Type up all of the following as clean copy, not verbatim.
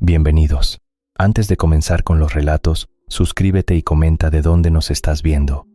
Bienvenidos. Antes de comenzar con los relatos, suscríbete y comenta de dónde nos estás viendo.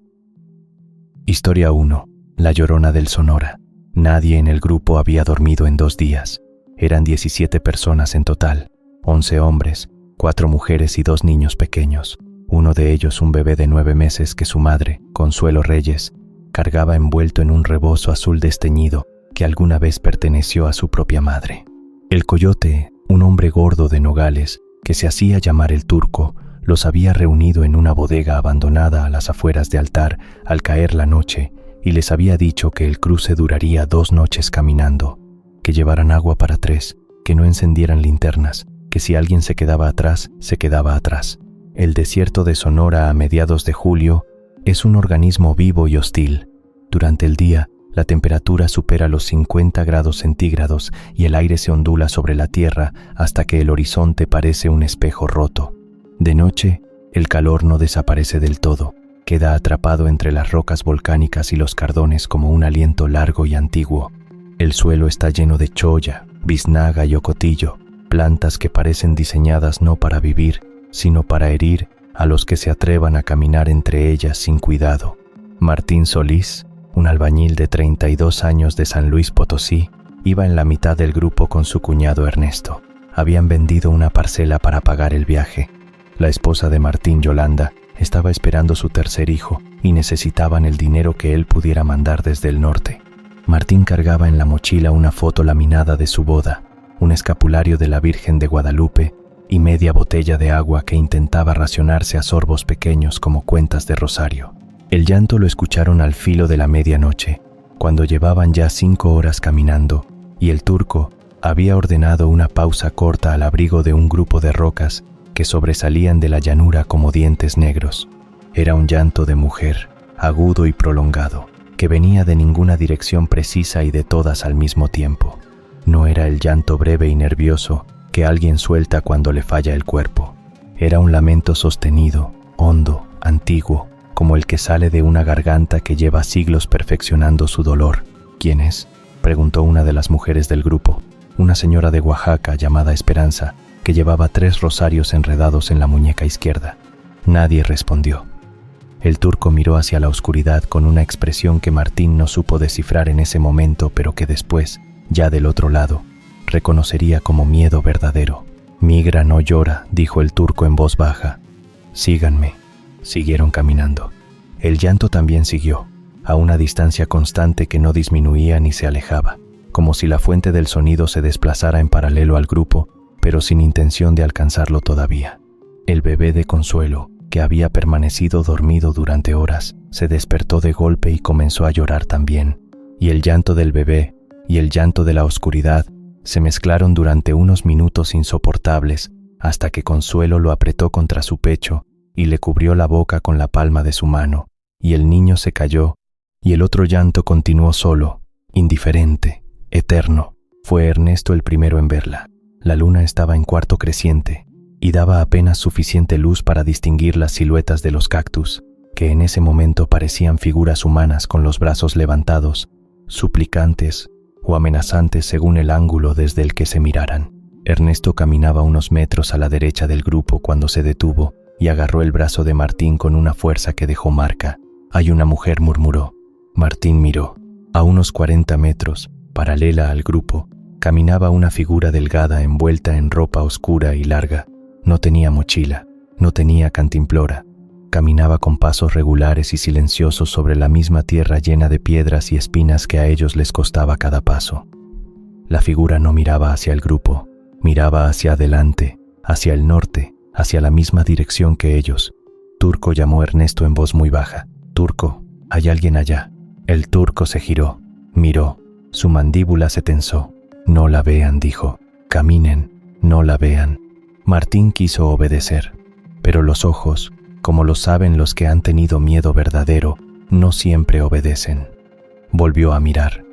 Historia 1. La Llorona del Sonora. Nadie en el grupo había dormido en 2 días. Eran 17 personas en total, 11 hombres, 4 mujeres y 2 niños pequeños. Uno de ellos un bebé de 9 meses que su madre, Consuelo Reyes, cargaba envuelto en un rebozo azul desteñido que alguna vez perteneció a su propia madre. El Coyote, un hombre gordo de Nogales, que se hacía llamar el Turco, los había reunido en una bodega abandonada a las afueras de Altar al caer la noche y les había dicho que el cruce duraría 2 noches caminando, que llevaran agua para 3, que no encendieran linternas, que si alguien se quedaba atrás, se quedaba atrás. El desierto de Sonora a mediados de julio es un organismo vivo y hostil. Durante el día, la temperatura supera los 50 grados centígrados y el aire se ondula sobre la tierra hasta que el horizonte parece un espejo roto. De noche, el calor no desaparece del todo, queda atrapado entre las rocas volcánicas y los cardones como un aliento largo y antiguo. El suelo está lleno de cholla, biznaga y ocotillo, plantas que parecen diseñadas no para vivir, sino para herir a los que se atrevan a caminar entre ellas sin cuidado. Martín Solís, un albañil de 32 años de San Luis Potosí, iba en la mitad del grupo con su cuñado Ernesto. Habían vendido una parcela para pagar el viaje. La esposa de Martín, Yolanda, estaba esperando su tercer hijo y necesitaban el dinero que él pudiera mandar desde el norte. Martín cargaba en la mochila una foto laminada de su boda, un escapulario de la Virgen de Guadalupe y media botella de agua que intentaba racionarse a sorbos pequeños como cuentas de rosario. El llanto lo escucharon al filo de la medianoche, cuando llevaban ya 5 horas caminando, y el Turco había ordenado una pausa corta al abrigo de un grupo de rocas que sobresalían de la llanura como dientes negros. Era un llanto de mujer, agudo y prolongado, que venía de ninguna dirección precisa y de todas al mismo tiempo. No era el llanto breve y nervioso que alguien suelta cuando le falla el cuerpo. Era un lamento sostenido, hondo, antiguo, como el que sale de una garganta que lleva siglos perfeccionando su dolor. ¿Quién es?, preguntó una de las mujeres del grupo, una señora de Oaxaca llamada Esperanza, que llevaba 3 rosarios enredados en la muñeca izquierda. Nadie respondió. El Turco miró hacia la oscuridad con una expresión que Martín no supo descifrar en ese momento, pero que después, ya del otro lado, reconocería como miedo verdadero. «Migra no llora», dijo el Turco en voz baja. «Síganme». Siguieron caminando. El llanto también siguió, a una distancia constante que no disminuía ni se alejaba, como si la fuente del sonido se desplazara en paralelo al grupo, pero sin intención de alcanzarlo todavía. El bebé de Consuelo, que había permanecido dormido durante horas, se despertó de golpe y comenzó a llorar también, y el llanto del bebé y el llanto de la oscuridad se mezclaron durante unos minutos insoportables hasta que Consuelo lo apretó contra su pecho y le cubrió la boca con la palma de su mano, y el niño se cayó, y el otro llanto continuó solo, indiferente, eterno. Fue Ernesto el primero en verla. La luna estaba en cuarto creciente, y daba apenas suficiente luz para distinguir las siluetas de los cactus, que en ese momento parecían figuras humanas con los brazos levantados, suplicantes o amenazantes según el ángulo desde el que se miraran. Ernesto caminaba unos metros a la derecha del grupo cuando se detuvo, y agarró el brazo de Martín con una fuerza que dejó marca. «Hay una mujer», murmuró. Martín miró. A unos 40 metros, paralela al grupo, caminaba una figura delgada envuelta en ropa oscura y larga. No tenía mochila, no tenía cantimplora. Caminaba con pasos regulares y silenciosos sobre la misma tierra llena de piedras y espinas que a ellos les costaba cada paso. La figura no miraba hacia el grupo, miraba hacia adelante, hacia el norte, hacia la misma dirección que ellos. Turco llamó a Ernesto en voz muy baja. «Turco, hay alguien allá». El Turco se giró, miró, su mandíbula se tensó. «No la vean», dijo. «Caminen, no la vean». Martín quiso obedecer, pero los ojos, como lo saben los que han tenido miedo verdadero, no siempre obedecen. Volvió a mirar.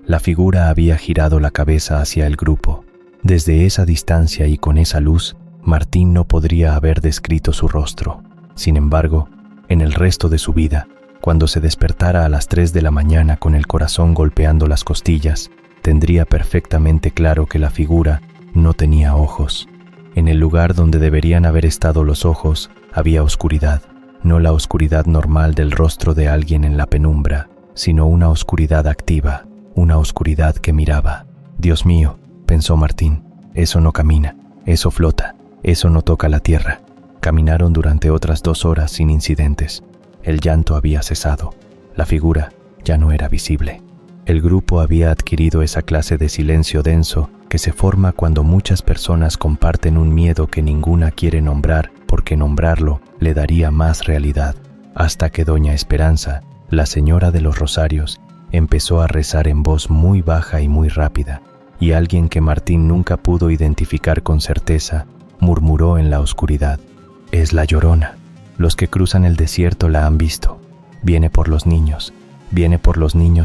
La figura había girado la cabeza hacia el grupo. Desde esa distancia y con esa luz, Martín no podría haber descrito su rostro. Sin embargo, en el resto de su vida, cuando se despertara a las 3 de la mañana con el corazón golpeando las costillas, tendría perfectamente claro que la figura no tenía ojos. En el lugar donde deberían haber estado los ojos, había oscuridad. No la oscuridad normal del rostro de alguien en la penumbra, sino una oscuridad activa, una oscuridad que miraba. Dios mío, pensó Martín, eso no camina, eso flota, eso no toca la tierra. Caminaron durante otras 2 horas sin incidentes. El llanto había cesado. La figura ya no era visible. El grupo había adquirido esa clase de silencio denso que se forma cuando muchas personas comparten un miedo que ninguna quiere nombrar porque nombrarlo le daría más realidad, hasta que doña Esperanza, la señora de los rosarios, empezó a rezar en voz muy baja y muy rápida, y alguien que Martín nunca pudo identificar con certeza, murmuró en la oscuridad: «Es la Llorona. Los que cruzan el desierto la han visto. Viene por los niños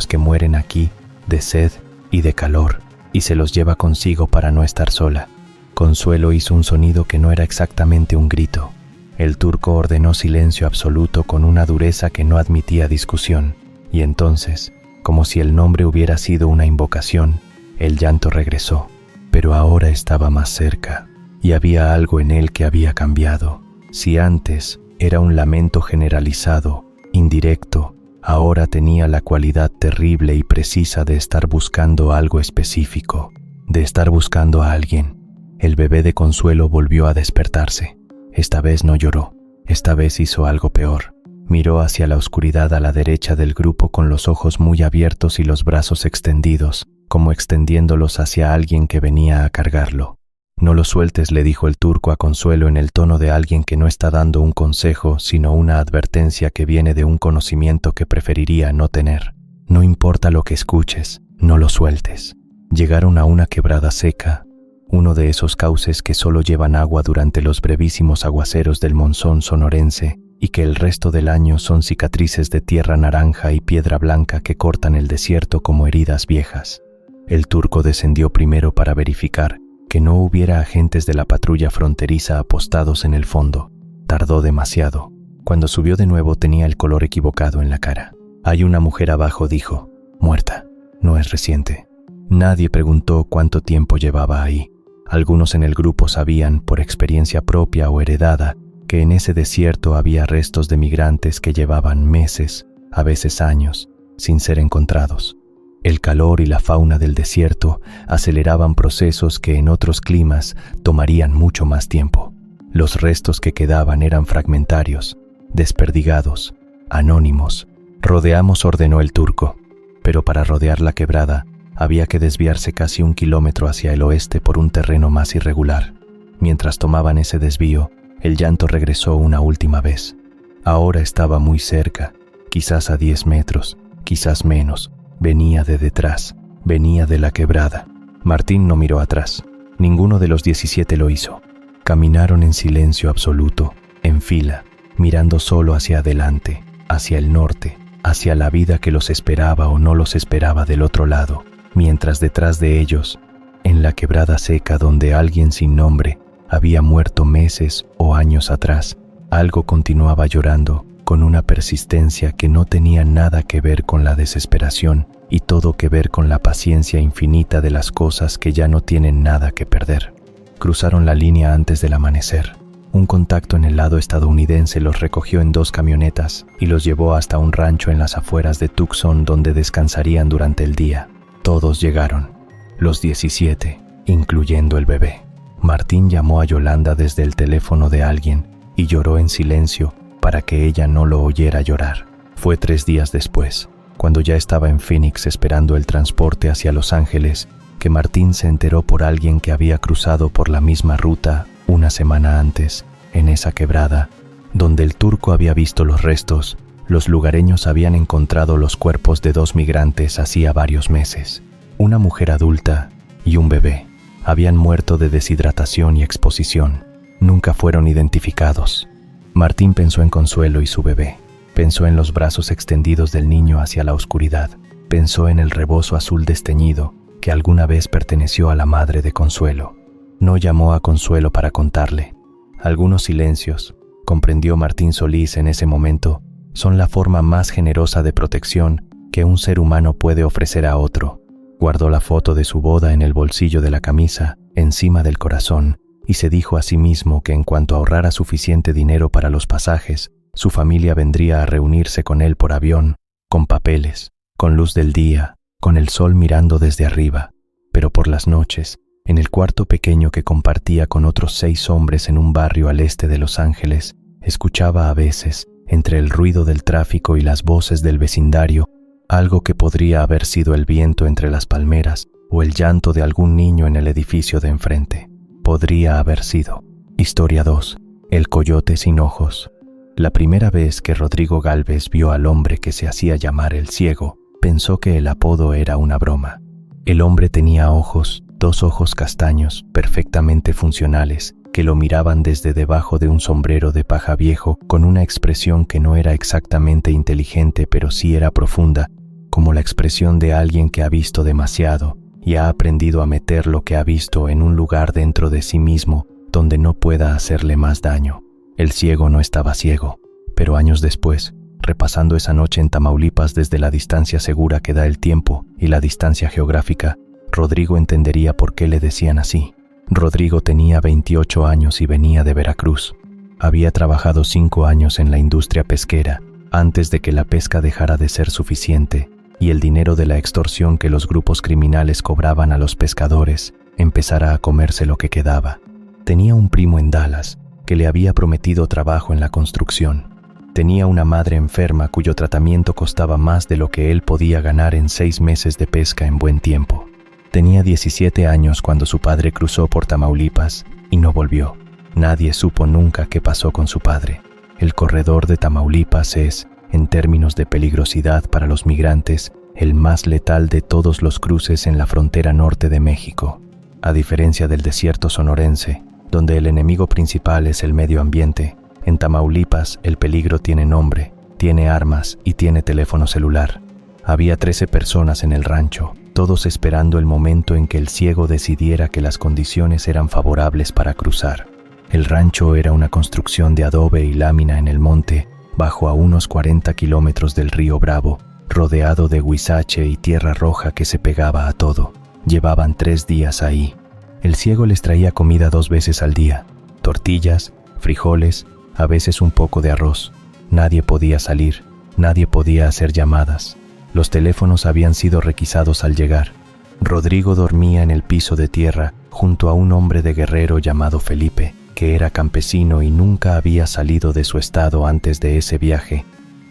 que mueren aquí de sed y de calor, y se los lleva consigo para no estar sola». Consuelo hizo un sonido que no era exactamente un grito. El turco ordenó silencio absoluto con una dureza que no admitía discusión, y entonces, como si el nombre hubiera sido una invocación, el llanto regresó, pero ahora estaba más cerca, y había algo en él que había cambiado. Si antes era un lamento generalizado, indirecto, ahora tenía la cualidad terrible y precisa de estar buscando algo específico, de estar buscando a alguien. El bebé de Consuelo volvió a despertarse. Esta vez no lloró, esta vez hizo algo peor. Miró hacia la oscuridad a la derecha del grupo con los ojos muy abiertos y los brazos extendidos, como extendiéndolos hacia alguien que venía a cargarlo. «No lo sueltes», le dijo el turco a Consuelo en el tono de alguien que no está dando un consejo, sino una advertencia que viene de un conocimiento que preferiría no tener. «No importa lo que escuches, no lo sueltes». Llegaron a una quebrada seca, uno de esos cauces que solo llevan agua durante los brevísimos aguaceros del monzón sonorense y que el resto del año son cicatrices de tierra naranja y piedra blanca que cortan el desierto como heridas viejas. El turco descendió primero para verificar que no hubiera agentes de la patrulla fronteriza apostados en el fondo. Tardó demasiado. Cuando subió de nuevo tenía el color equivocado en la cara. «Hay una mujer abajo», dijo. «Muerta. No es reciente». Nadie preguntó cuánto tiempo llevaba ahí. Algunos en el grupo sabían, por experiencia propia o heredada, que en ese desierto había restos de migrantes que llevaban meses, a veces años, sin ser encontrados. El calor y la fauna del desierto aceleraban procesos que en otros climas tomarían mucho más tiempo. Los restos que quedaban eran fragmentarios, desperdigados, anónimos. «Rodeamos», ordenó el turco, pero para rodear la quebrada había que desviarse casi 1 kilómetro hacia el oeste por un terreno más irregular. Mientras tomaban ese desvío, el llanto regresó una última vez. Ahora estaba muy cerca, quizás a 10 metros, quizás menos. Venía de detrás, venía de la quebrada. Martín no miró atrás. Ninguno de los 17 lo hizo. Caminaron en silencio absoluto, en fila, mirando solo hacia adelante, hacia el norte, hacia la vida que los esperaba o no los esperaba del otro lado, mientras detrás de ellos, en la quebrada seca donde alguien sin nombre había muerto meses o años atrás, algo continuaba llorando con una persistencia que no tenía nada que ver con la desesperación y todo que ver con la paciencia infinita de las cosas que ya no tienen nada que perder. Cruzaron la línea antes del amanecer. Un contacto en el lado estadounidense los recogió en 2 camionetas y los llevó hasta un rancho en las afueras de Tucson donde descansarían durante el día. Todos llegaron, los 17, incluyendo el bebé. Martín llamó a Yolanda desde el teléfono de alguien y lloró en silencio para que ella no lo oyera llorar. Fue 3 días después, cuando ya estaba en Phoenix esperando el transporte hacia Los Ángeles, que Martín se enteró por alguien que había cruzado por la misma ruta una semana antes, en esa quebrada, donde el turco había visto los restos. Los lugareños habían encontrado los cuerpos de 2 migrantes hacía varios meses. Una mujer adulta y un bebé habían muerto de deshidratación y exposición. Nunca fueron identificados. Martín pensó en Consuelo y su bebé. Pensó en los brazos extendidos del niño hacia la oscuridad. Pensó en el rebozo azul desteñido que alguna vez perteneció a la madre de Consuelo. No llamó a Consuelo para contarle. Algunos silencios, comprendió Martín Solís en ese momento, son la forma más generosa de protección que un ser humano puede ofrecer a otro. Guardó la foto de su boda en el bolsillo de la camisa, encima del corazón, y se dijo a sí mismo que en cuanto ahorrara suficiente dinero para los pasajes, su familia vendría a reunirse con él por avión, con papeles, con luz del día, con el sol mirando desde arriba. Pero por las noches, en el cuarto pequeño que compartía con otros 6 hombres en un barrio al este de Los Ángeles, escuchaba a veces, entre el ruido del tráfico y las voces del vecindario, algo que podría haber sido el viento entre las palmeras o el llanto de algún niño en el edificio de enfrente. Podría haber sido. Historia 2. El coyote sin ojos. La primera vez que Rodrigo Gálvez vio al hombre que se hacía llamar el Ciego, pensó que el apodo era una broma. El hombre tenía ojos, 2 ojos castaños, perfectamente funcionales, que lo miraban desde debajo de un sombrero de paja viejo con una expresión que no era exactamente inteligente, pero sí era profunda, como la expresión de alguien que ha visto demasiado y ha aprendido a meter lo que ha visto en un lugar dentro de sí mismo donde no pueda hacerle más daño. El Ciego no estaba ciego, pero años después, repasando esa noche en Tamaulipas desde la distancia segura que da el tiempo y la distancia geográfica, Rodrigo entendería por qué le decían así. Rodrigo tenía 28 años y venía de Veracruz. Había trabajado 5 años en la industria pesquera antes de que la pesca dejara de ser suficiente y el dinero de la extorsión que los grupos criminales cobraban a los pescadores empezara a comerse lo que quedaba. Tenía un primo en Dallas que le había prometido trabajo en la construcción. Tenía una madre enferma cuyo tratamiento costaba más de lo que él podía ganar en 6 meses de pesca en buen tiempo. Tenía 17 años cuando su padre cruzó por Tamaulipas y no volvió. Nadie supo nunca qué pasó con su padre. El corredor de Tamaulipas es, en términos de peligrosidad para los migrantes, el más letal de todos los cruces en la frontera norte de México. A diferencia del desierto sonorense, donde el enemigo principal es el medio ambiente, en Tamaulipas el peligro tiene nombre, tiene armas y tiene teléfono celular. Había 13 personas en el rancho, todos esperando el momento en que el Ciego decidiera que las condiciones eran favorables para cruzar. El rancho era una construcción de adobe y lámina en el monte, bajo a unos 40 kilómetros del río Bravo, rodeado de huizache y tierra roja que se pegaba a todo. Llevaban 3 días ahí. El Ciego les traía comida 2 veces al día, tortillas, frijoles, a veces un poco de arroz. Nadie podía salir, nadie podía hacer llamadas. Los teléfonos habían sido requisados al llegar. Rodrigo dormía en el piso de tierra junto a un hombre de Guerrero llamado Felipe, que era campesino y nunca había salido de su estado antes de ese viaje,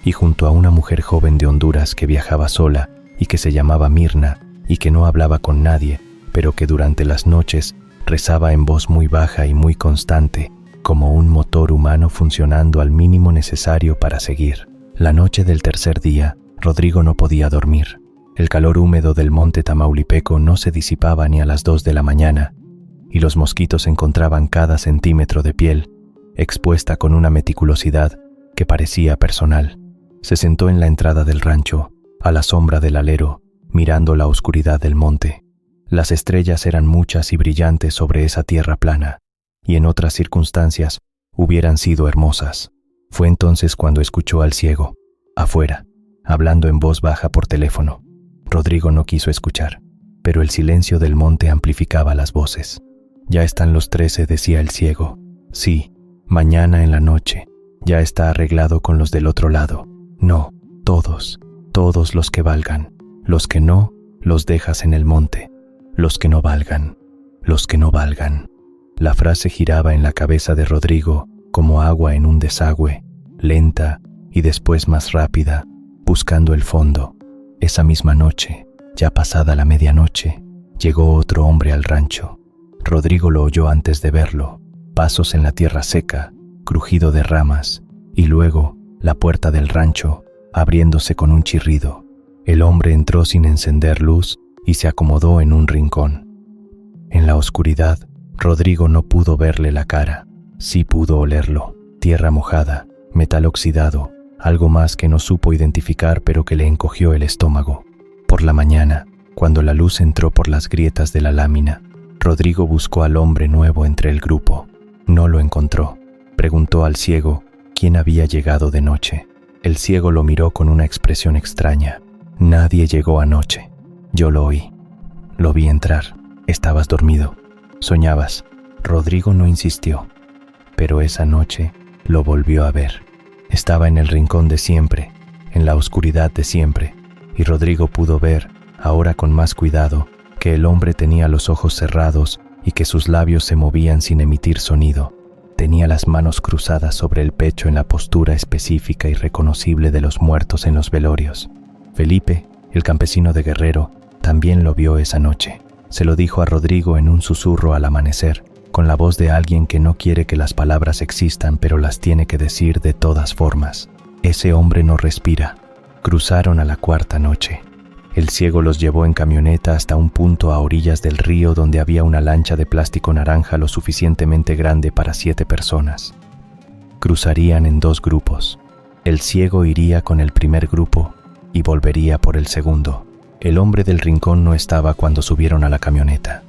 y junto a una mujer joven de Honduras que viajaba sola y que se llamaba Mirna y que no hablaba con nadie, pero que durante las noches rezaba en voz muy baja y muy constante, como un motor humano funcionando al mínimo necesario para seguir. La noche del tercer día, Rodrigo no podía dormir. El calor húmedo del monte tamaulipeco no se disipaba ni a las 2 de la mañana, y los mosquitos encontraban cada centímetro de piel, expuesta con una meticulosidad que parecía personal. Se sentó en la entrada del rancho, a la sombra del alero, mirando la oscuridad del monte. Las estrellas eran muchas y brillantes sobre esa tierra plana, y en otras circunstancias hubieran sido hermosas. Fue entonces cuando escuchó al Ciego, afuera, hablando en voz baja por teléfono. Rodrigo no quiso escuchar, pero el silencio del monte amplificaba las voces. «Ya están los 13», decía el Ciego. «Sí, mañana en la noche. Ya está arreglado con los del otro lado. No, todos los que valgan. Los que no, los dejas en el monte. Los que no valgan, los que no valgan». La frase giraba en la cabeza de Rodrigo como agua en un desagüe, lenta y después más rápida, buscando el fondo. Esa misma noche, ya pasada la medianoche, llegó otro hombre al rancho. Rodrigo lo oyó antes de verlo, pasos en la tierra seca, crujido de ramas, y luego la puerta del rancho abriéndose con un chirrido. El hombre entró sin encender luz y se acomodó en un rincón. En la oscuridad, Rodrigo no pudo verle la cara. Sí pudo olerlo, tierra mojada, metal oxidado, algo más que no supo identificar pero que le encogió el estómago. Por la mañana, cuando la luz entró por las grietas de la lámina, Rodrigo buscó al hombre nuevo entre el grupo. No lo encontró. Preguntó al Ciego quién había llegado de noche. El Ciego lo miró con una expresión extraña. «Nadie llegó anoche. Yo lo oí. Lo vi entrar. Estabas dormido. Soñabas. Rodrigo no insistió, pero esa noche lo volvió a ver. Estaba en el rincón de siempre, en la oscuridad de siempre, y Rodrigo pudo ver, ahora con más cuidado, que el hombre tenía los ojos cerrados y que sus labios se movían sin emitir sonido. Tenía las manos cruzadas sobre el pecho en la postura específica y reconocible de los muertos en los velorios. Felipe, el campesino de Guerrero, también lo vio esa noche. Se lo dijo a Rodrigo en un susurro al amanecer, con la voz de alguien que no quiere que las palabras existan, pero las tiene que decir de todas formas. Ese hombre no respira. Cruzaron a la cuarta noche. El ciego los llevó en camioneta hasta un punto a orillas del río donde había una lancha de plástico naranja lo suficientemente grande para 7 personas. Cruzarían en 2 grupos. El ciego iría con el primer grupo y volvería por el segundo. El hombre del rincón no estaba cuando subieron a la camioneta.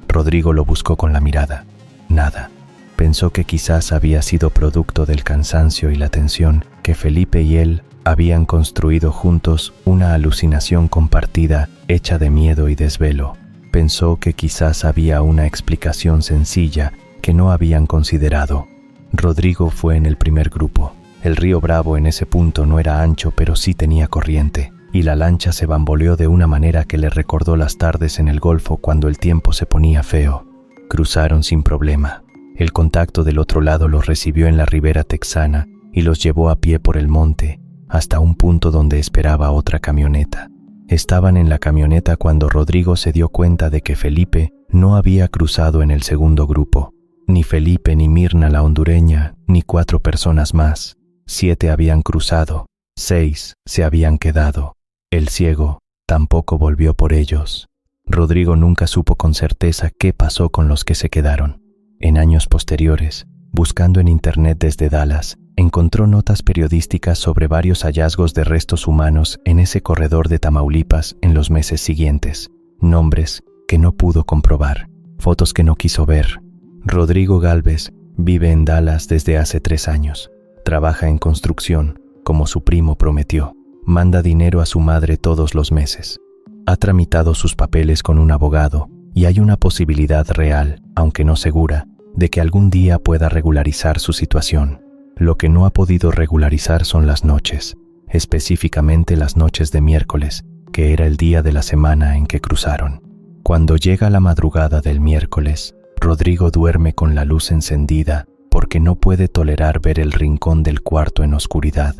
Rodrigo lo buscó con la mirada. Nada. Pensó que quizás había sido producto del cansancio y la tensión que Felipe y él habían construido juntos, una alucinación compartida hecha de miedo y desvelo. Pensó que quizás había una explicación sencilla que no habían considerado. Rodrigo fue en el primer grupo. El río Bravo en ese punto no era ancho, pero sí tenía corriente, y la lancha se bamboleó de una manera que le recordó las tardes en el Golfo cuando el tiempo se ponía feo. Cruzaron sin problema. El contacto del otro lado los recibió en la ribera texana y los llevó a pie por el monte hasta un punto donde esperaba otra camioneta. Estaban en la camioneta cuando Rodrigo se dio cuenta de que Felipe no había cruzado en el segundo grupo. Ni Felipe, ni Mirna la hondureña, ni 4 personas más. 7 habían cruzado, 6 se habían quedado. El ciego tampoco volvió por ellos. Rodrigo nunca supo con certeza qué pasó con los que se quedaron. En años posteriores, buscando en internet desde Dallas, encontró notas periodísticas sobre varios hallazgos de restos humanos en ese corredor de Tamaulipas en los meses siguientes. Nombres que no pudo comprobar, fotos que no quiso ver. Rodrigo Gálvez vive en Dallas desde hace 3 años. Trabaja en construcción, como su primo prometió. Manda dinero a su madre todos los meses. Ha tramitado sus papeles con un abogado y hay una posibilidad real, aunque no segura, de que algún día pueda regularizar su situación. Lo que no ha podido regularizar son las noches, específicamente las noches de miércoles, que era el día de la semana en que cruzaron. Cuando llega la madrugada del miércoles, Rodrigo duerme con la luz encendida porque no puede tolerar ver el rincón del cuarto en oscuridad,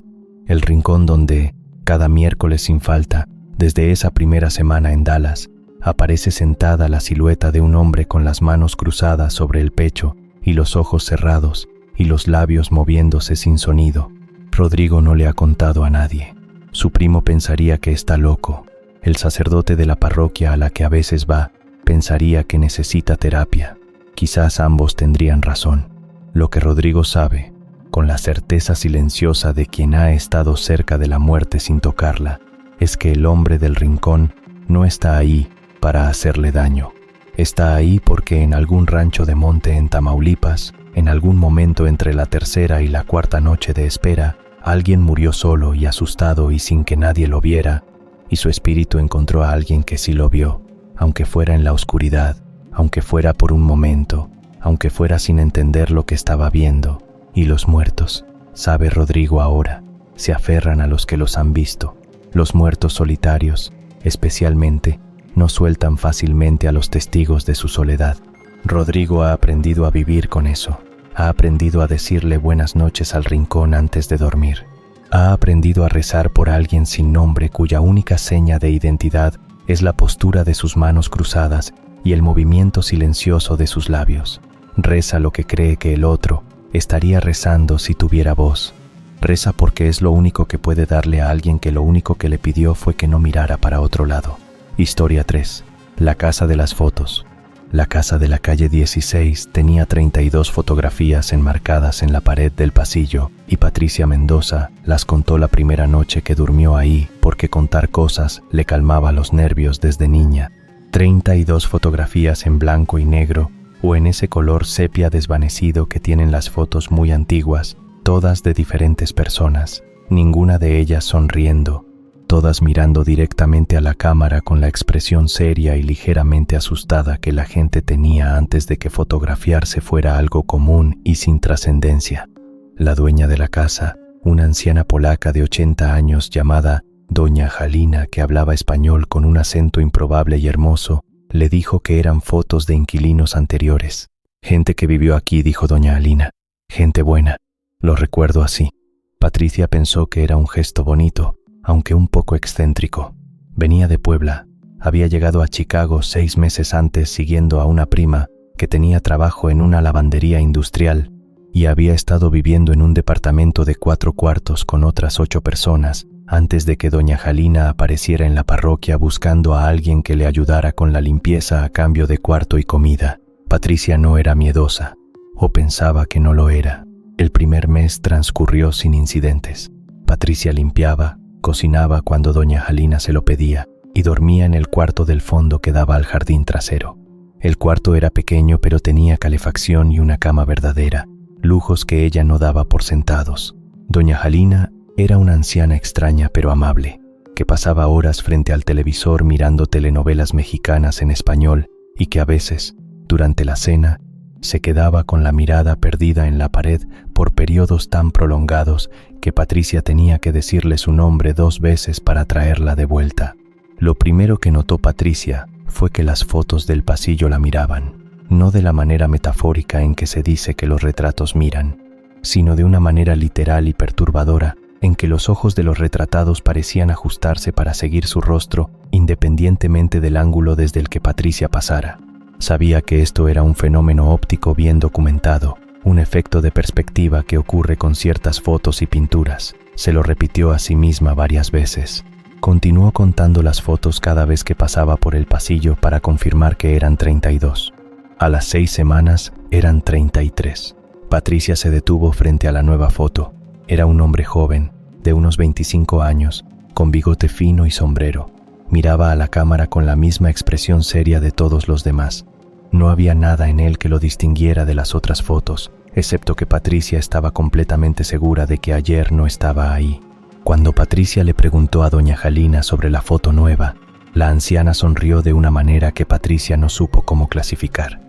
el rincón donde, cada miércoles sin falta, desde esa primera semana en Dallas, aparece sentada la silueta de un hombre con las manos cruzadas sobre el pecho y los ojos cerrados y los labios moviéndose sin sonido. Rodrigo no le ha contado a nadie. Su primo pensaría que está loco. El sacerdote de la parroquia a la que a veces va pensaría que necesita terapia. Quizás ambos tendrían razón. Lo que Rodrigo sabe, con la certeza silenciosa de quien ha estado cerca de la muerte sin tocarla, es que el hombre del rincón no está ahí para hacerle daño. Está ahí porque en algún rancho de monte en Tamaulipas, en algún momento entre la tercera y la cuarta noche de espera, alguien murió solo y asustado y sin que nadie lo viera, y su espíritu encontró a alguien que sí lo vio, aunque fuera en la oscuridad, aunque fuera por un momento, aunque fuera sin entender lo que estaba viendo. Y los muertos, sabe Rodrigo ahora, se aferran a los que los han visto. Los muertos solitarios, especialmente, no sueltan fácilmente a los testigos de su soledad. Rodrigo ha aprendido a vivir con eso. Ha aprendido a decirle buenas noches al rincón antes de dormir. Ha aprendido a rezar por alguien sin nombre cuya única seña de identidad es la postura de sus manos cruzadas y el movimiento silencioso de sus labios. Reza lo que cree que el otro estaría rezando si tuviera voz. Reza porque es lo único que puede darle a alguien que lo único que le pidió fue que no mirara para otro lado. Historia 3. La casa de las fotos. La casa de la calle 16 tenía 32 fotografías enmarcadas en la pared del pasillo y Patricia Mendoza las contó la primera noche que durmió ahí porque contar cosas le calmaba los nervios desde niña. 32 fotografías en blanco y negro o en ese color sepia desvanecido que tienen las fotos muy antiguas, todas de diferentes personas, ninguna de ellas sonriendo, todas mirando directamente a la cámara con la expresión seria y ligeramente asustada que la gente tenía antes de que fotografiarse fuera algo común y sin trascendencia. La dueña de la casa, una anciana polaca de 80 años llamada Doña Halina, que hablaba español con un acento improbable y hermoso, le dijo que eran fotos de inquilinos anteriores. Gente que vivió aquí, dijo Doña Halina. Gente buena. Lo recuerdo así. Patricia pensó que era un gesto bonito, aunque un poco excéntrico. Venía de Puebla. Había llegado a Chicago 6 meses antes siguiendo a una prima que tenía trabajo en una lavandería industrial y había estado viviendo en un departamento de 4 cuartos con otras 8 personas antes de que Doña Halina apareciera en la parroquia buscando a alguien que le ayudara con la limpieza a cambio de cuarto y comida. Patricia no era miedosa, o pensaba que no lo era. El primer mes transcurrió sin incidentes. Patricia limpiaba, cocinaba cuando Doña Halina se lo pedía y dormía en el cuarto del fondo que daba al jardín trasero. El cuarto era pequeño pero tenía calefacción y una cama verdadera, lujos que ella no daba por sentados. Doña Halina era una anciana extraña pero amable, que pasaba horas frente al televisor mirando telenovelas mexicanas en español y que a veces, durante la cena, se quedaba con la mirada perdida en la pared por periodos tan prolongados que Patricia tenía que decirle su nombre 2 veces para traerla de vuelta. Lo primero que notó Patricia fue que las fotos del pasillo la miraban, no de la manera metafórica en que se dice que los retratos miran, sino de una manera literal y perturbadora en que los ojos de los retratados parecían ajustarse para seguir su rostro independientemente del ángulo desde el que Patricia pasara. Sabía que esto era un fenómeno óptico bien documentado, un efecto de perspectiva que ocurre con ciertas fotos y pinturas. Se lo repitió a sí misma varias veces. Continuó contando las fotos cada vez que pasaba por el pasillo para confirmar que eran 32. A las 6 semanas eran 33. Patricia se detuvo frente a la nueva foto. Era un hombre joven, de unos 25 años, con bigote fino y sombrero. Miraba a la cámara con la misma expresión seria de todos los demás. No había nada en él que lo distinguiera de las otras fotos, excepto que Patricia estaba completamente segura de que ayer no estaba ahí. Cuando Patricia le preguntó a Doña Halina sobre la foto nueva, la anciana sonrió de una manera que Patricia no supo cómo clasificar.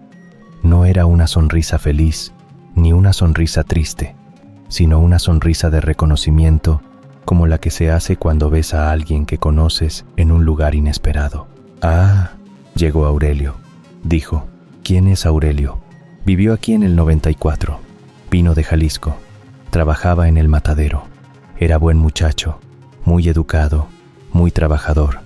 No era una sonrisa feliz, ni una sonrisa triste, sino una sonrisa de reconocimiento, como la que se hace cuando ves a alguien que conoces en un lugar inesperado. «Ah, llegó Aurelio», dijo. «¿Quién es Aurelio?» «Vivió aquí en el 94. Vino de Jalisco. Trabajaba en el matadero. Era buen muchacho, muy educado, muy trabajador».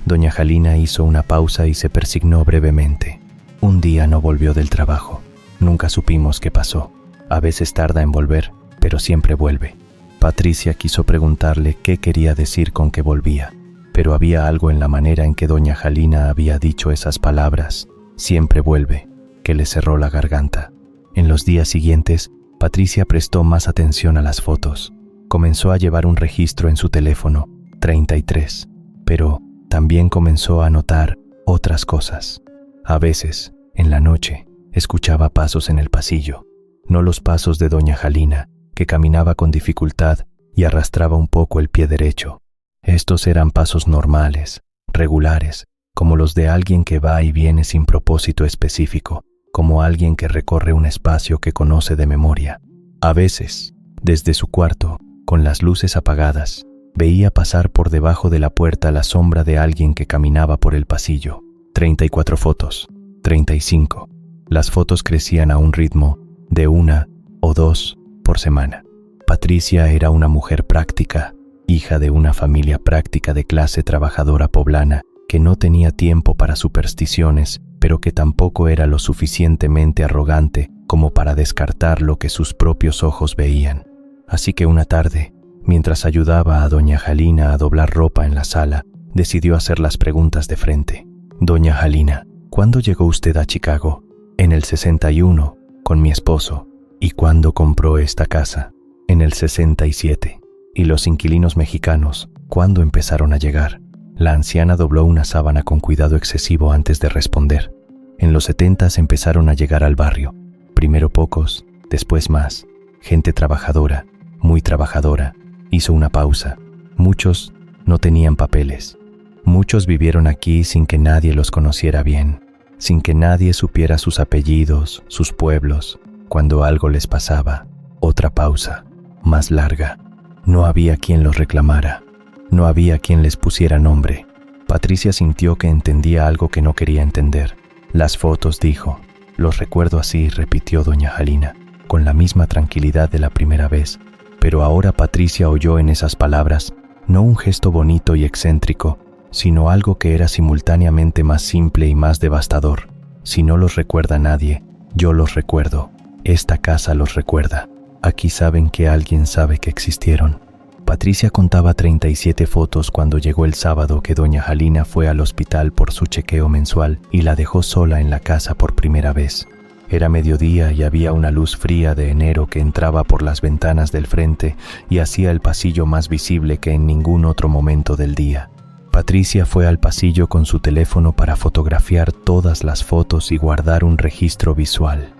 Doña Halina hizo una pausa y se persignó brevemente. «Un día no volvió del trabajo. Nunca supimos qué pasó. A veces tarda en volver, pero siempre vuelve». Patricia quiso preguntarle qué quería decir con que volvía, pero había algo en la manera en que Doña Halina había dicho esas palabras, «siempre vuelve», que le cerró la garganta. En los días siguientes, Patricia prestó más atención a las fotos. Comenzó a llevar un registro en su teléfono, 33, pero también comenzó a notar otras cosas. A veces, en la noche, escuchaba pasos en el pasillo, no los pasos de Doña Halina, que caminaba con dificultad y arrastraba un poco el pie derecho. Estos eran pasos normales, regulares, como los de alguien que va y viene sin propósito específico, como alguien que recorre un espacio que conoce de memoria. A veces, desde su cuarto, con las luces apagadas, veía pasar por debajo de la puerta la sombra de alguien que caminaba por el pasillo. 34 fotos, 35. Las fotos crecían a un ritmo de 1 o 2 por semana. Patricia era una mujer práctica, hija de una familia práctica de clase trabajadora poblana, que no tenía tiempo para supersticiones, pero que tampoco era lo suficientemente arrogante como para descartar lo que sus propios ojos veían. Así que una tarde, mientras ayudaba a Doña Halina a doblar ropa en la sala, decidió hacer las preguntas de frente. «Doña Halina, ¿cuándo llegó usted a Chicago?» «En el 61, con mi esposo». «¿Y cuándo compró esta casa?» «En el 67. ¿Y los inquilinos mexicanos, cuándo empezaron a llegar?» La anciana dobló una sábana con cuidado excesivo antes de responder. «En los 70 empezaron a llegar al barrio. Primero pocos, después más. Gente trabajadora, muy trabajadora». Hizo una pausa. «Muchos no tenían papeles. Muchos vivieron aquí sin que nadie los conociera bien, sin que nadie supiera sus apellidos, sus pueblos. Cuando algo les pasaba, otra pausa, más larga. No había quien los reclamara, no había quien les pusiera nombre. Patricia sintió que entendía algo que no quería entender. Las fotos, dijo. Los recuerdo así, repitió doña Jalina, con la misma tranquilidad de la primera vez. Pero ahora Patricia oyó en esas palabras no un gesto bonito y excéntrico, sino algo que era simultáneamente más simple y más devastador. Si no los recuerda nadie, yo los recuerdo. Esta casa los recuerda. Aquí saben que alguien sabe que existieron. Patricia contaba 37 fotos cuando llegó el sábado que doña Jalina fue al hospital por su chequeo mensual y la dejó sola en la casa por primera vez. Era mediodía y había una luz fría de enero que entraba por las ventanas del frente y hacía el pasillo más visible que en ningún otro momento del día. Patricia fue al pasillo con su teléfono para fotografiar todas las fotos y guardar un registro visual.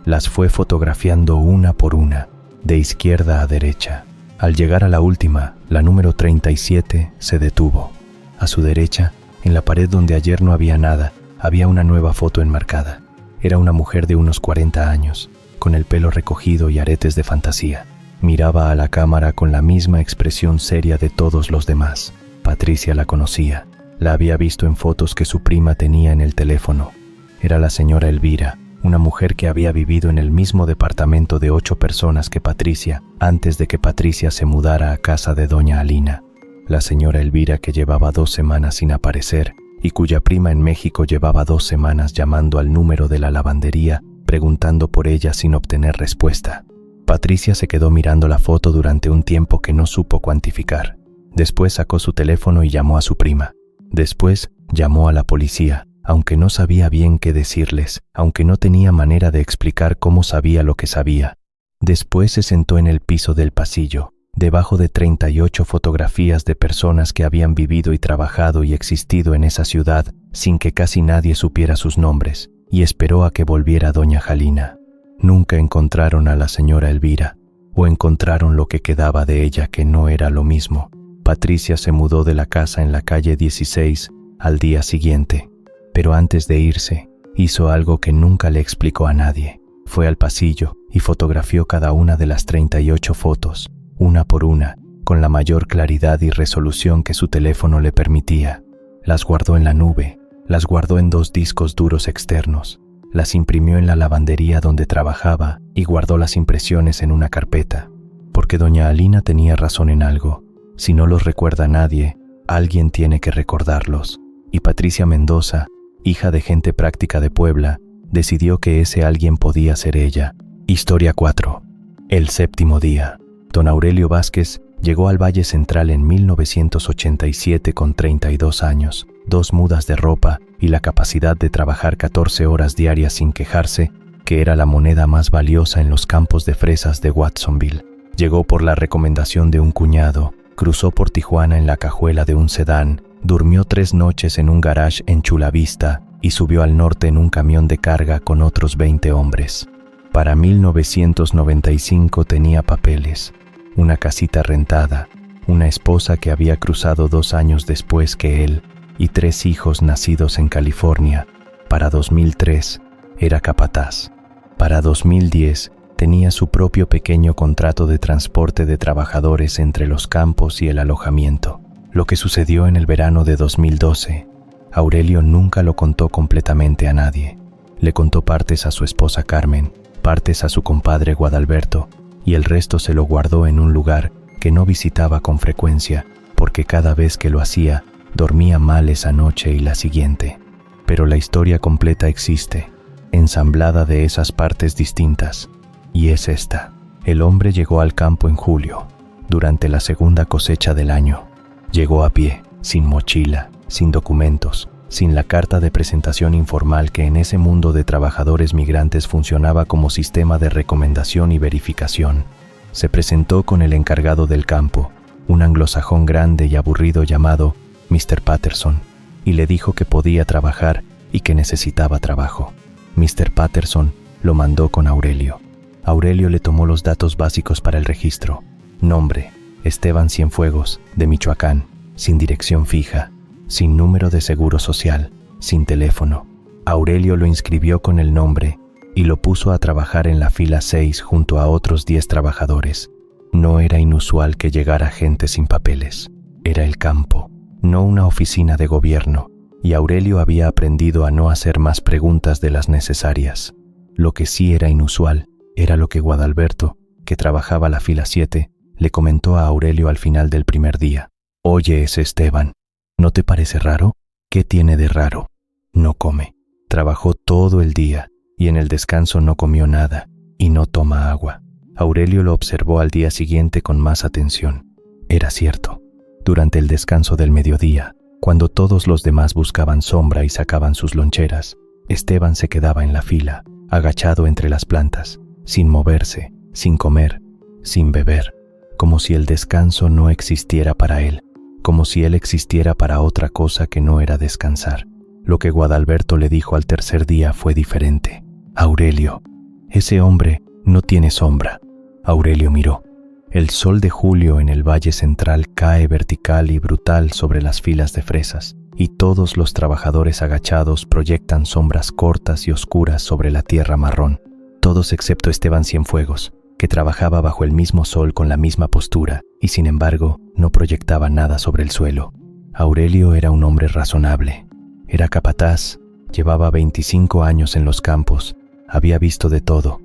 Las fue fotografiando una por una, de izquierda a derecha. Al llegar a la última, la número 37, se detuvo. A su derecha, en la pared donde ayer no había nada, había una nueva foto enmarcada. Era una mujer de unos 40 años, con el pelo recogido y aretes de fantasía. Miraba a la cámara con la misma expresión seria de todos los demás. Patricia la conocía. La había visto en fotos que su prima tenía en el teléfono. Era la señora Elvira, una mujer que había vivido en el mismo departamento de 8 personas que Patricia, antes de que Patricia se mudara a casa de doña Alina. La señora Elvira que llevaba 2 semanas sin aparecer y cuya prima en México llevaba 2 semanas llamando al número de la lavandería, preguntando por ella sin obtener respuesta. Patricia se quedó mirando la foto durante un tiempo que no supo cuantificar. Después sacó su teléfono y llamó a su prima. Después llamó a la policía, aunque no sabía bien qué decirles, aunque no tenía manera de explicar cómo sabía lo que sabía. Después se sentó en el piso del pasillo, debajo de 38 fotografías de personas que habían vivido y trabajado y existido en esa ciudad sin que casi nadie supiera sus nombres, y esperó a que volviera doña Jalina. Nunca encontraron a la señora Elvira, o encontraron lo que quedaba de ella que no era lo mismo. Patricia se mudó de la casa en la calle 16 al día siguiente. Pero antes de irse, hizo algo que nunca le explicó a nadie. Fue al pasillo y fotografió cada una de las 38 fotos, una por una, con la mayor claridad y resolución que su teléfono le permitía. Las guardó en la nube, las guardó en 2 discos duros externos, las imprimió en la lavandería donde trabajaba y guardó las impresiones en una carpeta. Porque doña Alina tenía razón en algo. Si no los recuerda nadie, alguien tiene que recordarlos. Y Patricia Mendoza, hija de gente práctica de Puebla, decidió que ese alguien podía ser ella. Historia 4. El 7º día. Don Aurelio Vázquez llegó al Valle Central en 1987 con 32 años, 2 mudas de ropa y la capacidad de trabajar 14 horas diarias sin quejarse, que era la moneda más valiosa en los campos de fresas de Watsonville. Llegó por la recomendación de un cuñado, cruzó por Tijuana en la cajuela de un sedán, durmió 3 noches en un garage en Chula Vista y subió al norte en un camión de carga con otros 20 hombres. Para 1995 tenía papeles, una casita rentada, una esposa que había cruzado 2 años después que él y 3 hijos nacidos en California. Para 2003 era capataz. Para 2010 tenía su propio pequeño contrato de transporte de trabajadores entre los campos y el alojamiento. Lo que sucedió en el verano de 2012, Aurelio nunca lo contó completamente a nadie. Le contó partes a su esposa Carmen, partes a su compadre Guadalberto, y el resto se lo guardó en un lugar que no visitaba con frecuencia, porque cada vez que lo hacía, dormía mal esa noche y la siguiente. Pero la historia completa existe, ensamblada de esas partes distintas, y es esta. El hombre llegó al campo en julio, durante la segunda cosecha del año. Llegó a pie, sin mochila, sin documentos, sin la carta de presentación informal que en ese mundo de trabajadores migrantes funcionaba como sistema de recomendación y verificación. Se presentó con el encargado del campo, un anglosajón grande y aburrido llamado Mr. Patterson, y le dijo que podía trabajar y que necesitaba trabajo. Mr. Patterson lo mandó con Aurelio. Aurelio le tomó los datos básicos para el registro. Nombre: Esteban Cienfuegos, de Michoacán. sin dirección fija, sin número de seguro social, sin teléfono. Aurelio lo inscribió con el nombre y lo puso a trabajar en la fila 6 junto a otros 10 trabajadores. No era inusual que llegara gente sin papeles. Era el campo, no una oficina de gobierno, y Aurelio había aprendido a no hacer más preguntas de las necesarias. Lo que sí era inusual era lo que Guadalberto, que trabajaba la fila 7, le comentó a Aurelio al final del primer día. «Oye, ese Esteban, ¿no te parece raro? ¿Qué tiene de raro? No come. Trabajó todo el día y en el descanso no comió nada y no toma agua». Aurelio lo observó al día siguiente con más atención. Era cierto. Durante el descanso del mediodía, cuando todos los demás buscaban sombra y sacaban sus loncheras, Esteban se quedaba en la fila, agachado entre las plantas, sin moverse, sin comer, sin beber, como si el descanso no existiera para él, como si él existiera para otra cosa que no era descansar. Lo que Guadalberto le dijo al tercer día fue diferente. «Aurelio, ese hombre no tiene sombra». Aurelio miró. El sol de julio en el valle central cae vertical y brutal sobre las filas de fresas, y todos los trabajadores agachados proyectan sombras cortas y oscuras sobre la tierra marrón. Todos excepto Esteban Cienfuegos, que trabajaba bajo el mismo sol con la misma postura, y sin embargo no proyectaba nada sobre el suelo. Aurelio era un hombre razonable. Era capataz, llevaba 25 años en los campos, había visto de todo.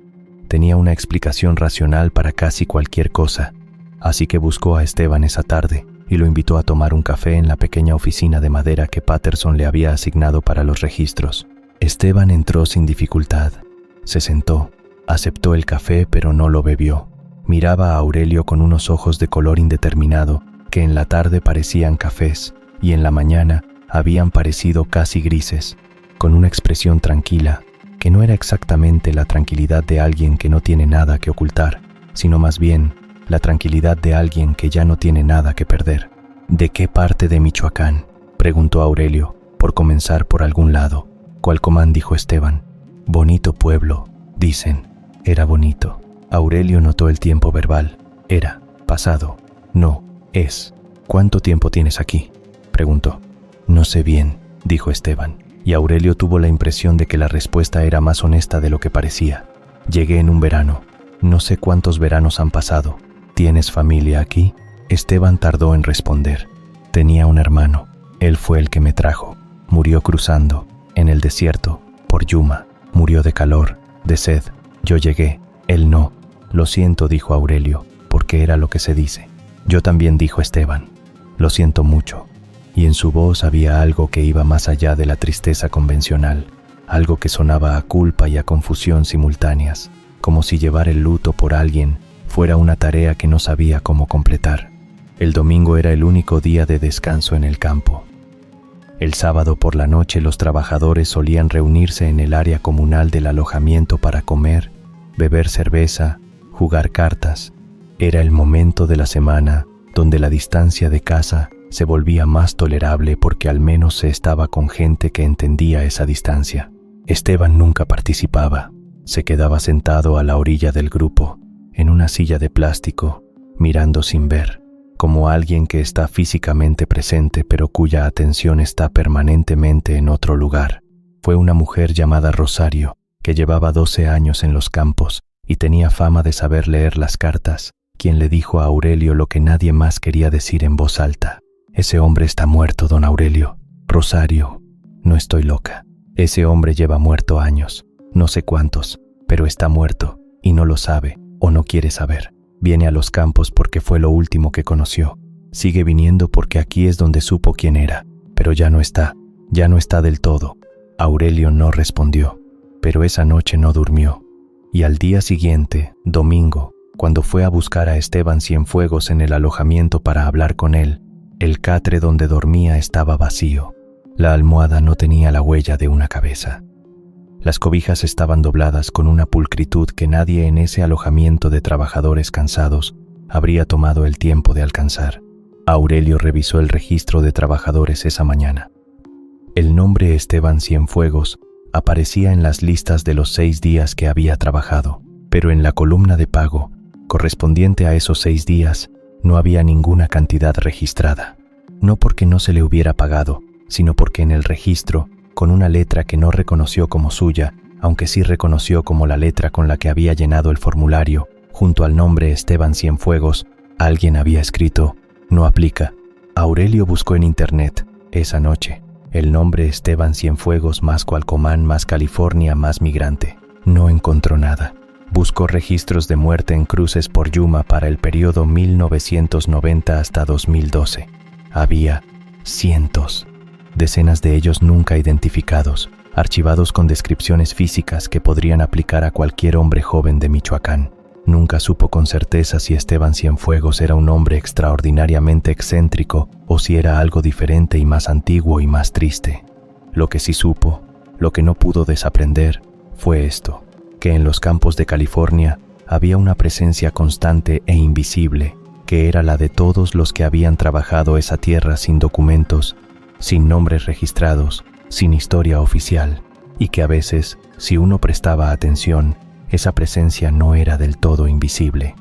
Tenía una explicación racional para casi cualquier cosa, así que buscó a Esteban esa tarde y lo invitó a tomar un café en la pequeña oficina de madera que Patterson le había asignado para los registros. Esteban entró sin dificultad, se sentó, aceptó el café pero no lo bebió. Miraba a Aurelio con unos ojos de color indeterminado que en la tarde parecían cafés y en la mañana habían parecido casi grises, con una expresión tranquila, que no era exactamente la tranquilidad de alguien que no tiene nada que ocultar, sino más bien la tranquilidad de alguien que ya no tiene nada que perder. «¿De qué parte de Michoacán?», preguntó Aurelio, por comenzar por algún lado. «Cualcomán», dijo Esteban. «Bonito pueblo, dicen». Era bonito. Aurelio notó el tiempo verbal. Era, pasado, no, es. «¿Cuánto tiempo tienes aquí?», preguntó. «No sé bien», dijo Esteban. Y Aurelio tuvo la impresión de que la respuesta era más honesta de lo que parecía. «Llegué en un verano. No sé cuántos veranos han pasado». «¿Tienes familia aquí?». Esteban tardó en responder. «Tenía un hermano. Él fue el que me trajo. Murió cruzando, en el desierto, por Yuma. Murió de calor, de sed. Yo llegué, él no». «Lo siento», dijo Aurelio, porque era lo que se dice. «Yo también», dijo Esteban. «Lo siento mucho». Y en su voz había algo que iba más allá de la tristeza convencional, algo que sonaba a culpa y a confusión simultáneas, como si llevar el luto por alguien fuera una tarea que no sabía cómo completar. El domingo era el único día de descanso en el campo. El sábado por la noche los trabajadores solían reunirse en el área comunal del alojamiento para comer, beber cerveza, jugar cartas. Era el momento de la semana donde la distancia de casa se volvía más tolerable porque al menos se estaba con gente que entendía esa distancia. Esteban nunca participaba. Se quedaba sentado a la orilla del grupo, en una silla de plástico, mirando sin ver, como alguien que está físicamente presente pero cuya atención está permanentemente en otro lugar. Fue una mujer llamada Rosario, que llevaba 12 años en los campos y tenía fama de saber leer las cartas, quien le dijo a Aurelio lo que nadie más quería decir en voz alta. «Ese hombre está muerto, don Aurelio». «Rosario, no estoy loca. Ese hombre lleva muerto años, no sé cuántos, pero está muerto y no lo sabe o no quiere saber. Viene a los campos porque fue lo último que conoció. Sigue viniendo porque aquí es donde supo quién era, pero ya no está del todo». Aurelio no respondió, pero esa noche no durmió. Y al día siguiente, domingo, cuando fue a buscar a Esteban Cienfuegos en el alojamiento para hablar con él, el catre donde dormía estaba vacío. La almohada no tenía la huella de una cabeza. Las cobijas estaban dobladas con una pulcritud que nadie en ese alojamiento de trabajadores cansados habría tomado el tiempo de alcanzar. Aurelio revisó el registro de trabajadores esa mañana. El nombre Esteban Cienfuegos aparecía en las listas de los 6 días que había trabajado, pero en la columna de pago, correspondiente a esos 6 días, no había ninguna cantidad registrada. no porque no se le hubiera pagado, sino porque en el registro, con una letra que no reconoció como suya, aunque sí reconoció como la letra con la que había llenado el formulario, junto al nombre Esteban Cienfuegos, alguien había escrito: no aplica. Aurelio buscó en internet, esa noche, el nombre Esteban Cienfuegos más Cualcomán más California más migrante. No encontró nada. Buscó registros de muerte en cruces por Yuma para el periodo 1990 hasta 2012. Había cientos, decenas de ellos nunca identificados, archivados con descripciones físicas que podrían aplicar a cualquier hombre joven de Michoacán. Nunca supo con certeza si Esteban Cienfuegos era un hombre extraordinariamente excéntrico o si era algo diferente y más antiguo y más triste. Lo que sí supo, lo que no pudo desaprender, fue esto: que en los campos de California había una presencia constante e invisible, que era la de todos los que habían trabajado esa tierra sin documentos, sin nombres registrados, sin historia oficial, y que a veces, si uno prestaba atención, esa presencia no era del todo invisible.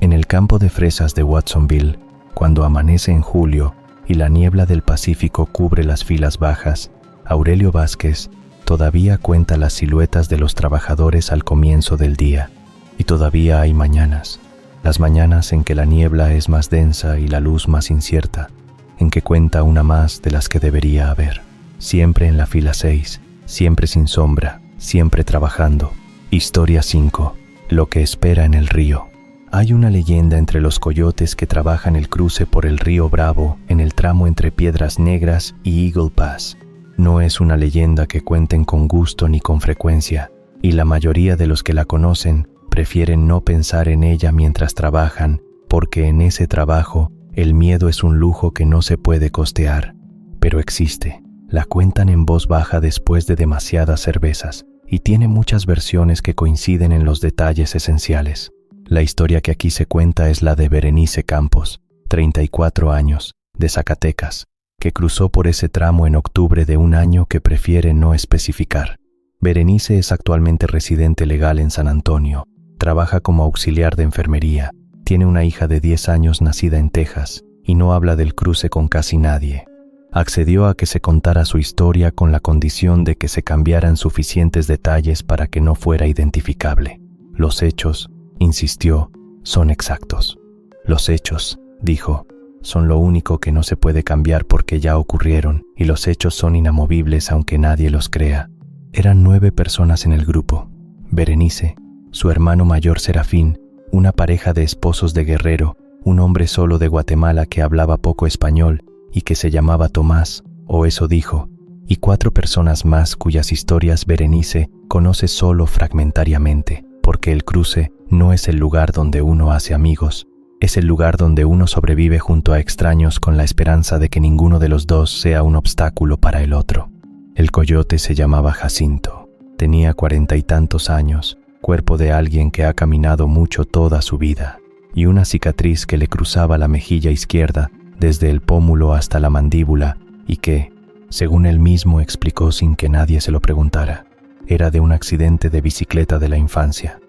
En el campo de fresas de Watsonville, cuando amanece en julio y la niebla del Pacífico cubre las filas bajas, Aurelio Vázquez todavía cuenta las siluetas de los trabajadores al comienzo del día. Y todavía hay mañanas, las mañanas en que la niebla es más densa y la luz más incierta, en que cuenta una más de las que debería haber. Siempre en la fila 6, siempre sin sombra, siempre trabajando. Historia 5. Lo que espera en el río. Hay una leyenda entre los coyotes que trabajan el cruce por el río Bravo en el tramo entre Piedras Negras y Eagle Pass. No es una leyenda que cuenten con gusto ni con frecuencia, y la mayoría de los que la conocen prefieren no pensar en ella mientras trabajan, porque en ese trabajo el miedo es un lujo que no se puede costear. Pero existe. La cuentan en voz baja después de demasiadas cervezas, y tiene muchas versiones que coinciden en los detalles esenciales. La historia que aquí se cuenta es la de Berenice Campos, 34 años, de Zacatecas, que cruzó por ese tramo en octubre de un año que prefiere no especificar. Berenice es actualmente residente legal en San Antonio, trabaja como auxiliar de enfermería, tiene una hija de 10 años nacida en Texas y no habla del cruce con casi nadie. Accedió a que se contara su historia con la condición de que se cambiaran suficientes detalles para que no fuera identificable. Los hechos, insistió, son exactos. Los hechos, dijo, son lo único que no se puede cambiar porque ya ocurrieron y los hechos son inamovibles aunque nadie los crea. Eran 9 personas en el grupo. Berenice, su hermano mayor Serafín, una pareja de esposos de Guerrero, un hombre solo de Guatemala que hablaba poco español y que se llamaba Tomás, o eso dijo, y 4 personas más cuyas historias Berenice conoce solo fragmentariamente, porque el cruce no es el lugar donde uno hace amigos, es el lugar donde uno sobrevive junto a extraños con la esperanza de que ninguno de los dos sea un obstáculo para el otro. El coyote se llamaba Jacinto, tenía 40 y tantos años, cuerpo de alguien que ha caminado mucho toda su vida, y una cicatriz que le cruzaba la mejilla izquierda desde el pómulo hasta la mandíbula y que, según él mismo explicó sin que nadie se lo preguntara, era de un accidente de bicicleta de la infancia.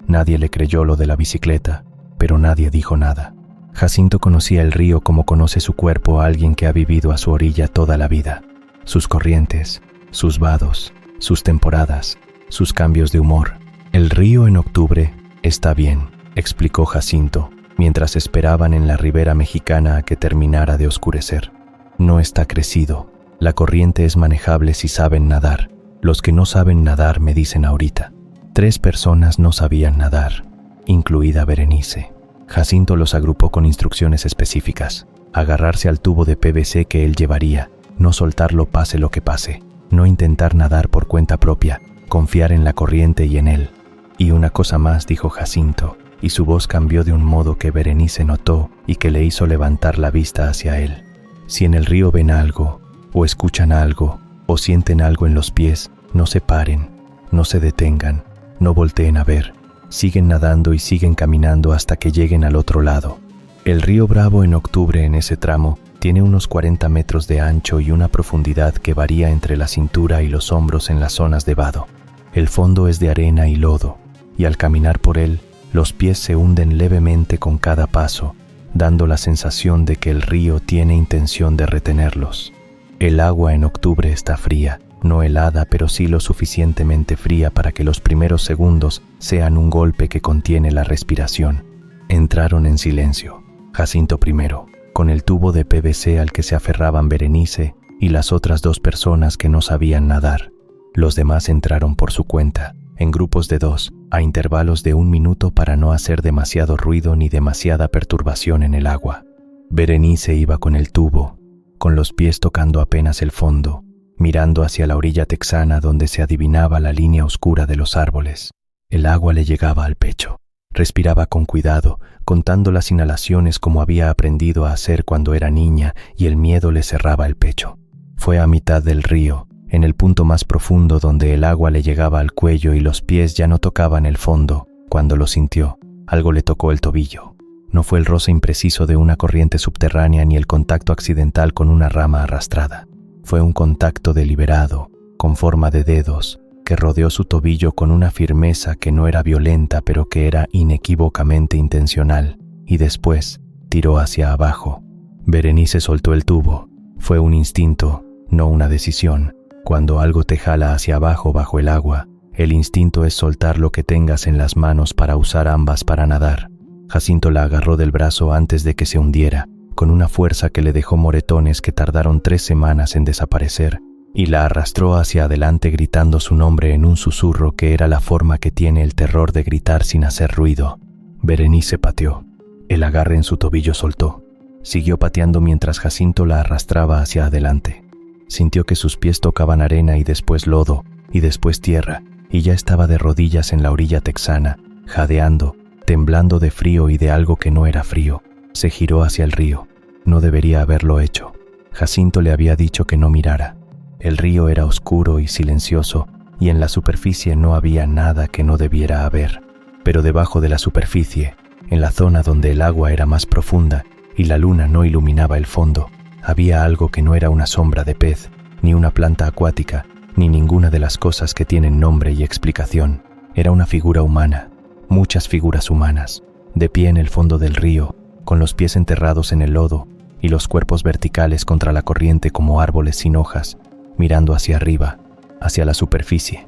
Nadie le creyó lo de la bicicleta, pero nadie dijo nada. Jacinto conocía el río como conoce su cuerpo a alguien que ha vivido a su orilla toda la vida. Sus corrientes, sus vados, sus temporadas, sus cambios de humor. El río en octubre está bien, explicó Jacinto, mientras esperaban en la ribera mexicana a que terminara de oscurecer. No está crecido. La corriente es manejable si saben nadar. Los que no saben nadar me dicen ahorita. 3 personas no sabían nadar, incluida Berenice. Jacinto los agrupó con instrucciones específicas. Agarrarse al tubo de PVC que él llevaría, no soltarlo pase lo que pase, no intentar nadar por cuenta propia, confiar en la corriente y en él. Y una cosa más, dijo Jacinto, y su voz cambió de un modo que Berenice notó y que le hizo levantar la vista hacia él. Si en el río ven algo, o escuchan algo, o sienten algo en los pies, no se paren, no se detengan, no volteen a ver, siguen nadando y siguen caminando hasta que lleguen al otro lado. El río Bravo en octubre en ese tramo tiene unos 40 metros de ancho y una profundidad que varía entre la cintura y los hombros en las zonas de vado. El fondo es de arena y lodo, y al caminar por él, los pies se hunden levemente con cada paso, dando la sensación de que el río tiene intención de retenerlos. El agua en octubre está fría, no helada, pero sí lo suficientemente fría para que los primeros segundos sean un golpe que contiene la respiración. Entraron en silencio. Jacinto primero, con el tubo de PVC al que se aferraban Berenice y las otras 2 personas que no sabían nadar. Los demás entraron por su cuenta, en grupos de 2, a intervalos de 1 minuto para no hacer demasiado ruido ni demasiada perturbación en el agua. Berenice iba con el tubo, con los pies tocando apenas el fondo, mirando hacia la orilla texana donde se adivinaba la línea oscura de los árboles. El agua le llegaba al pecho. Respiraba con cuidado, contando las inhalaciones como había aprendido a hacer cuando era niña, y el miedo le cerraba el pecho. Fue a mitad del río, en el punto más profundo donde el agua le llegaba al cuello y los pies ya no tocaban el fondo, cuando lo sintió. Algo le tocó el tobillo. No fue el roce impreciso de una corriente subterránea ni el contacto accidental con una rama arrastrada. Fue un contacto deliberado, con forma de dedos, que rodeó su tobillo con una firmeza que no era violenta pero que era inequívocamente intencional, y después tiró hacia abajo. Berenice soltó el tubo. Fue un instinto, no una decisión. Cuando algo te jala hacia abajo bajo el agua, el instinto es soltar lo que tengas en las manos para usar ambas para nadar. Jacinto la agarró del brazo antes de que se hundiera, con una fuerza que le dejó moretones que tardaron 3 semanas en desaparecer, y la arrastró hacia adelante gritando su nombre en un susurro que era la forma que tiene el terror de gritar sin hacer ruido. Berenice pateó. El agarre en su tobillo soltó. Siguió pateando mientras Jacinto la arrastraba hacia adelante. Sintió que sus pies tocaban arena y después lodo, y después tierra, y ya estaba de rodillas en la orilla texana, jadeando, temblando de frío y de algo que no era frío. Se giró hacia el río. No debería haberlo hecho. Jacinto le había dicho que no mirara. El río era oscuro y silencioso, y en la superficie no había nada que no debiera haber. Pero debajo de la superficie, en la zona donde el agua era más profunda y la luna no iluminaba el fondo, había algo que no era una sombra de pez, ni una planta acuática, ni ninguna de las cosas que tienen nombre y explicación. Era una figura humana, muchas figuras humanas, de pie en el fondo del río, con los pies enterrados en el lodo y los cuerpos verticales contra la corriente como árboles sin hojas, mirando hacia arriba, hacia la superficie,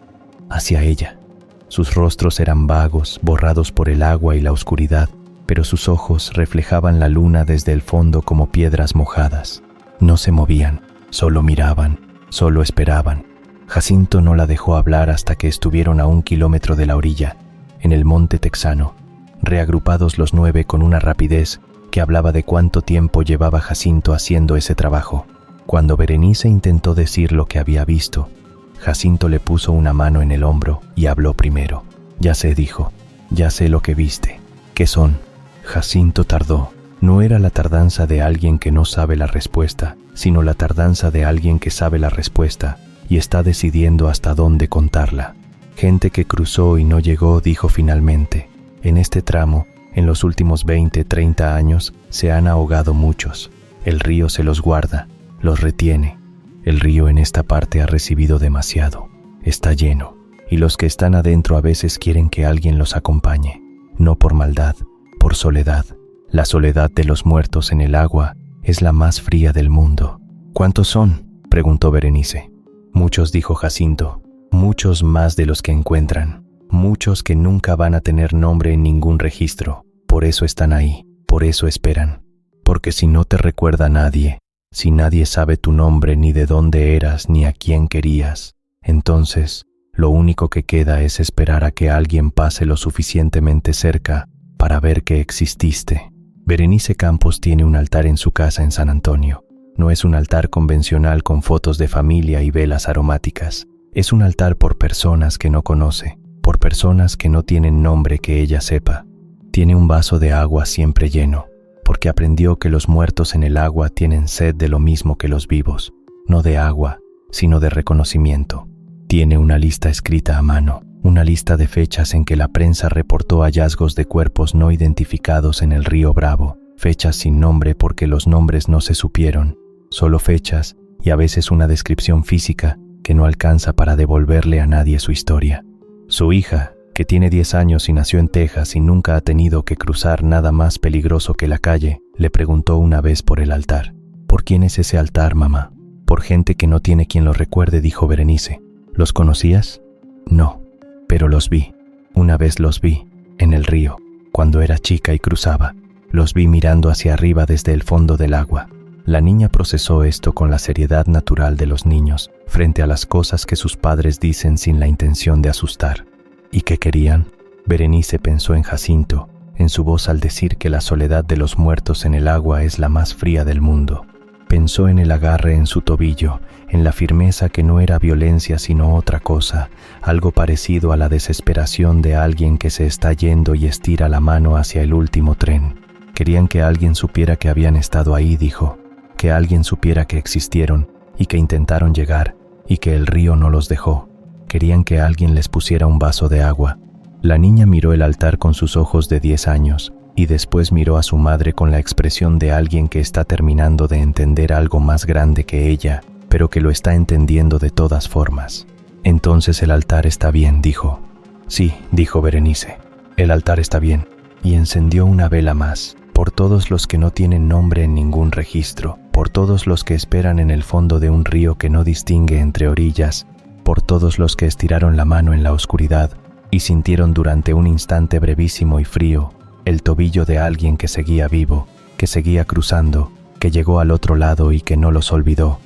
hacia ella. Sus rostros eran vagos, borrados por el agua y la oscuridad, pero sus ojos reflejaban la luna desde el fondo como piedras mojadas. No se movían, solo miraban, solo esperaban. Jacinto no la dejó hablar hasta que estuvieron a 1 kilómetro de la orilla, en el monte texano, reagrupados los 9 con una rapidez que hablaba de cuánto tiempo llevaba Jacinto haciendo ese trabajo. Cuando Berenice intentó decir lo que había visto, Jacinto le puso una mano en el hombro y habló primero. «Ya sé», dijo, «ya sé lo que viste». «¿Qué son?» Jacinto tardó. No era la tardanza de alguien que no sabe la respuesta, sino la tardanza de alguien que sabe la respuesta y está decidiendo hasta dónde contarla. «Gente que cruzó y no llegó», dijo finalmente. «En este tramo, en los últimos 20, 30 años, se han ahogado muchos. El río se los guarda, los retiene. El río en esta parte ha recibido demasiado. Está lleno, y los que están adentro a veces quieren que alguien los acompañe. No por maldad, por soledad. La soledad de los muertos en el agua es la más fría del mundo». «¿Cuántos son?», preguntó Berenice. «Muchos», dijo Jacinto. «Muchos más de los que encuentran. Muchos que nunca van a tener nombre en ningún registro. Por eso están ahí, por eso esperan. Porque si no te recuerda nadie, si nadie sabe tu nombre ni de dónde eras ni a quién querías, entonces lo único que queda es esperar a que alguien pase lo suficientemente cerca para ver que exististe». Berenice Campos tiene un altar en su casa en San Antonio. No es un altar convencional con fotos de familia y velas aromáticas. Es un altar por personas que no conoce, por personas que no tienen nombre que ella sepa. Tiene un vaso de agua siempre lleno, porque aprendió que los muertos en el agua tienen sed de lo mismo que los vivos, no de agua, sino de reconocimiento. Tiene una lista escrita a mano, una lista de fechas en que la prensa reportó hallazgos de cuerpos no identificados en el río Bravo, fechas sin nombre porque los nombres no se supieron, solo fechas y a veces una descripción física que no alcanza para devolverle a nadie su historia. Su hija, que tiene 10 años y nació en Texas y nunca ha tenido que cruzar nada más peligroso que la calle, le preguntó una vez por el altar. ¿Por quién es ese altar, mamá? Por gente que no tiene quien lo recuerde, dijo Berenice. ¿Los conocías? No, pero los vi. Una vez los vi, en el río, cuando era chica y cruzaba. Los vi mirando hacia arriba desde el fondo del agua. La niña procesó esto con la seriedad natural de los niños, frente a las cosas que sus padres dicen sin la intención de asustar. ¿Y qué querían? Berenice pensó en Jacinto, en su voz al decir que la soledad de los muertos en el agua es la más fría del mundo. Pensó en el agarre en su tobillo, en la firmeza que no era violencia sino otra cosa, algo parecido a la desesperación de alguien que se está yendo y estira la mano hacia el último tren. Querían que alguien supiera que habían estado ahí, dijo, que alguien supiera que existieron y que intentaron llegar y que el río no los dejó. Querían que alguien les pusiera un vaso de agua. La niña miró el altar con sus ojos de 10 años y después miró a su madre con la expresión de alguien que está terminando de entender algo más grande que ella, pero que lo está entendiendo de todas formas. Entonces el altar está bien, dijo. Sí, dijo Berenice, el altar está bien. Y encendió una vela más, por todos los que no tienen nombre en ningún registro, por todos los que esperan en el fondo de un río que no distingue entre orillas, por todos los que estiraron la mano en la oscuridad y sintieron durante un instante brevísimo y frío el tobillo de alguien que seguía vivo, que seguía cruzando, que llegó al otro lado y que no los olvidó,